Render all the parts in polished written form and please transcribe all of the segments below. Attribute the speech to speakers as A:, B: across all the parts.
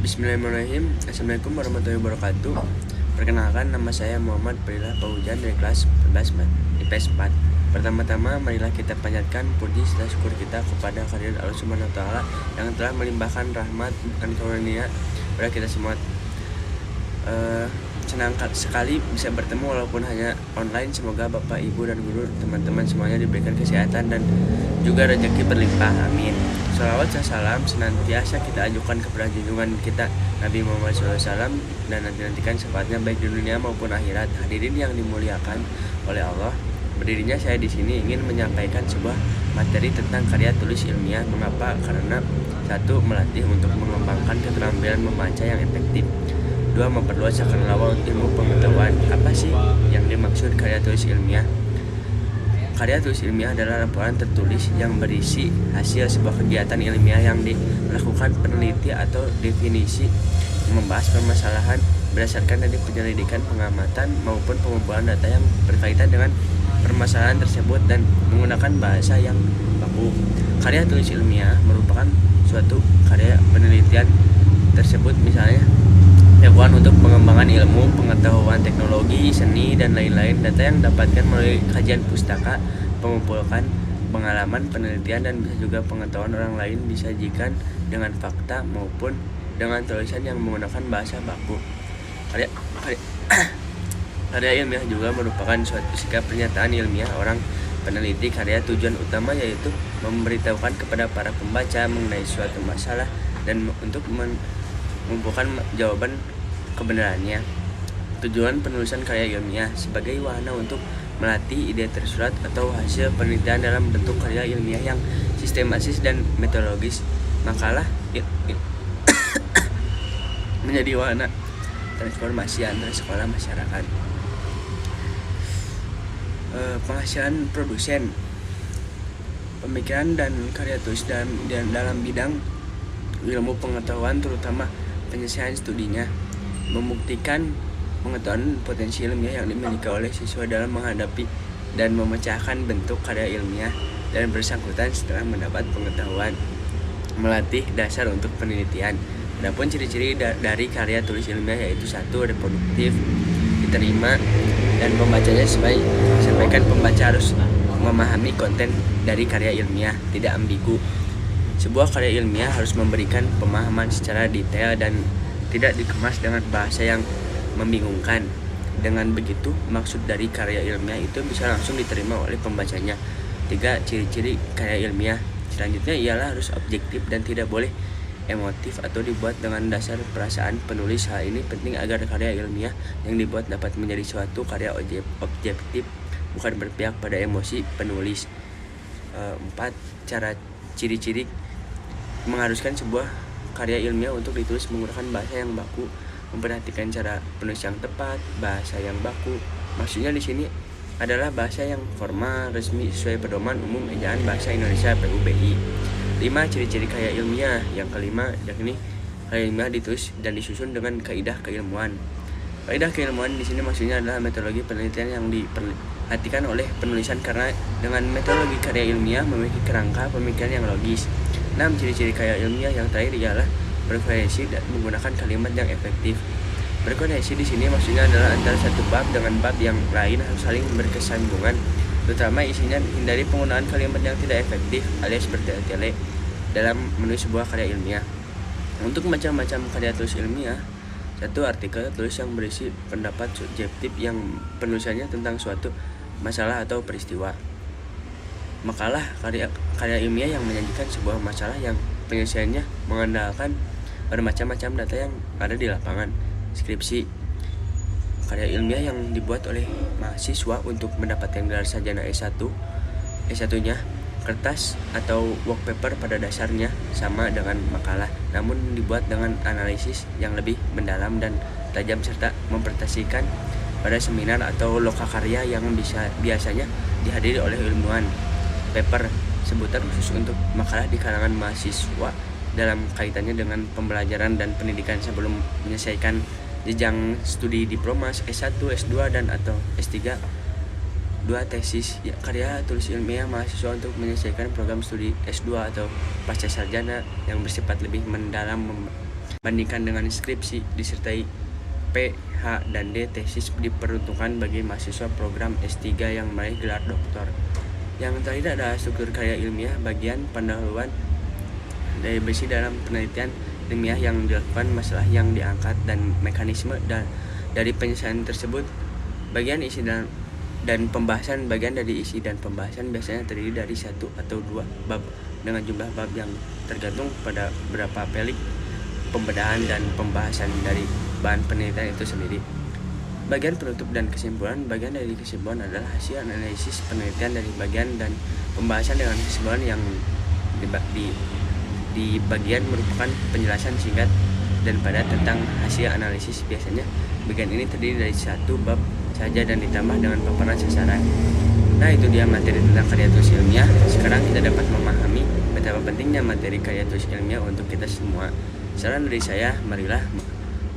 A: Bismillahirrahmanirrahim. Assalamualaikum warahmatullahi wabarakatuh. Perkenalkan, nama saya Muhammad Prillah Paujan dari kelas 11 IPS 4. Pertama-tama, marilah kita panjatkan puji serta syukur kita kepada kehadirat Allah Subhanahu wa taala yang telah melimpahkan rahmat dan karunia kepada kita semua. Senang sekali bisa bertemu walaupun hanya online. Semoga Bapak, Ibu, dan guru, teman-teman semuanya diberikan kesehatan dan juga rezeki berlimpah. Amin. Salawat dan salam senantiasa kita ajukan kepada junjungan kita Nabi Muhammad SAW dan nantikan syafaatnya baik di dunia maupun akhirat. Hadirin yang dimuliakan oleh Allah, berdirinya saya di sini ingin menyampaikan sebuah materi tentang karya tulis ilmiah. Mengapa? Karena satu, melatih untuk mengembangkan keterampilan membaca yang efektif. Dua, memperluas cakrawala ilmu pengetahuan. Apa sih yang dimaksud karya tulis ilmiah? Karya tulis ilmiah adalah laporan tertulis yang berisi hasil sebuah kegiatan ilmiah yang dilakukan peneliti atau definisi, membahas permasalahan berdasarkan dari penyelidikan, pengamatan, maupun pengumpulan data yang berkaitan dengan permasalahan tersebut dan menggunakan bahasa yang baku. Karya tulis ilmiah merupakan suatu karya penelitian tersebut, misalnya dilakukan untuk pengembangan ilmu, pengetahuan, teknologi, seni, dan lain-lain. Data yang didapatkan melalui kajian pustaka, mengumpulkan pengalaman, penelitian, dan bisa juga pengetahuan orang lain disajikan dengan fakta maupun dengan tulisan yang menggunakan bahasa baku. Karya ilmiah juga merupakan suatu sikap pernyataan ilmiah orang peneliti. Karya tujuan utama yaitu memberitahukan kepada para pembaca mengenai suatu masalah dan untuk mengumpulkan jawaban kebenarannya. Tujuan penulisan karya ilmiah sebagai wahana untuk melatih ide tersurat atau hasil penelitian dalam bentuk karya ilmiah yang sistematis dan metodologis. Makalah menjadi wahana transformasi antara sekolah masyarakat. Penghasilan produsen pemikiran dan karya tulis dalam bidang ilmu pengetahuan, terutama penyelesaian studinya, membuktikan pengetahuan potensi ilmiah yang dimiliki oleh siswa dalam menghadapi dan memecahkan bentuk karya ilmiah dan bersangkutan setelah mendapat pengetahuan, melatih dasar untuk penelitian. Adapun ciri-ciri dari karya tulis ilmiah yaitu satu, reproduktif, diterima dan pembacanya sampaikan pembaca harus memahami konten dari karya ilmiah, tidak ambigu. Sebuah karya ilmiah harus memberikan pemahaman secara detail dan tidak dikemas dengan bahasa yang membingungkan. Dengan begitu, maksud dari karya ilmiah itu bisa langsung diterima oleh pembacanya. 3. Ciri-ciri karya ilmiah selanjutnya ialah harus objektif dan tidak boleh emotif atau dibuat dengan dasar perasaan penulis. Hal ini penting agar karya ilmiah yang dibuat dapat menjadi suatu karya objektif, bukan berpihak pada emosi penulis. 4. Ciri-ciri mengharuskan sebuah karya ilmiah untuk ditulis menggunakan bahasa yang baku, memperhatikan cara penulis yang tepat. Bahasa yang baku maksudnya di sini adalah bahasa yang formal, resmi, sesuai pedoman umum ejaan bahasa Indonesia PUBI. 5. Ciri-ciri karya ilmiah. Yang kelima, yakni karya ilmiah ditulis dan disusun dengan kaidah keilmuan. Kaidah keilmuan di sini maksudnya adalah metodologi penelitian yang diperhatikan oleh penulisan, karena dengan metodologi karya ilmiah memiliki kerangka pemikiran yang logis. 6. Ciri-ciri karya ilmiah yang terakhir ialah berkoherensi dan menggunakan kalimat yang efektif. Berkoherensi di sini maksudnya adalah antara satu bab dengan bab yang lain harus saling berkesinambungan, terutama isinya. Hindari penggunaan kalimat yang tidak efektif alias bertele-tele dalam menulis sebuah karya ilmiah. Untuk macam-macam karya tulis ilmiah, satu, artikel tulis yang berisi pendapat subjektif yang penulisannya tentang suatu masalah atau peristiwa. Makalah karya ilmiah yang menyajikan sebuah masalah yang penyelesaiannya mengandalkan bermacam-macam data yang ada di lapangan. Skripsi, karya ilmiah yang dibuat oleh mahasiswa untuk mendapatkan gelar sarjana S1-nya. Kertas atau work paper pada dasarnya sama dengan makalah, namun dibuat dengan analisis yang lebih mendalam dan tajam serta mempresentasikan pada seminar atau lokakarya yang biasanya dihadiri oleh ilmuwan. Paper, sebutan khusus untuk makalah di kalangan mahasiswa dalam kaitannya dengan pembelajaran dan pendidikan sebelum menyelesaikan jenjang studi diploma S1, S2, dan atau S3. 2. Tesis, karya tulis ilmiah mahasiswa untuk menyelesaikan program studi S2 atau pasca sarjana yang bersifat lebih mendalam Bandingkan dengan skripsi disertai P, H, dan D, tesis diperuntukkan bagi mahasiswa program S3 yang meraih gelar doktor. Yang terakhir adalah struktur karya ilmiah, bagian pendahuluan dari besi dalam penelitian ilmiah yang dilakukan, masalah yang diangkat, dan mekanisme dari penyelesaian tersebut. Bagian isi dan pembahasan. Bagian dari isi dan pembahasan biasanya terdiri dari 1 atau 2 bab dengan jumlah bab yang tergantung pada berapa pelik pembedahan dan pembahasan dari bahan penelitian itu sendiri. Bagian penutup dan kesimpulan. Bagian dari kesimpulan adalah hasil analisis penelitian dari bagian dan pembahasan dengan kesimpulan yang di bagian merupakan penjelasan singkat dan padat tentang hasil analisis. Biasanya bagian ini terdiri dari 1 bab saja dan ditambah dengan paparan sasaran. Nah, itu dia materi tentang karya tulis ilmiah. Sekarang kita dapat memahami betapa pentingnya materi karya tulis ilmiah untuk kita semua. Saran dari saya, marilah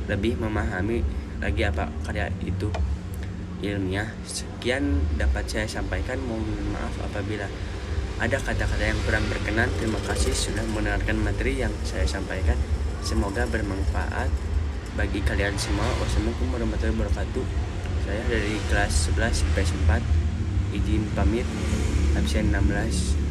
A: lebih memahami lagi apa karya itu ilmiah. Sekian dapat saya sampaikan. Mohon maaf apabila ada kata-kata yang kurang berkenan. Terima kasih sudah mendengarkan materi yang saya sampaikan. Semoga bermanfaat bagi kalian semua. Wassalamualaikum warahmatullahi wabarakatuh. Saya dari kelas 11 IPS 4 izin pamit, absen 16.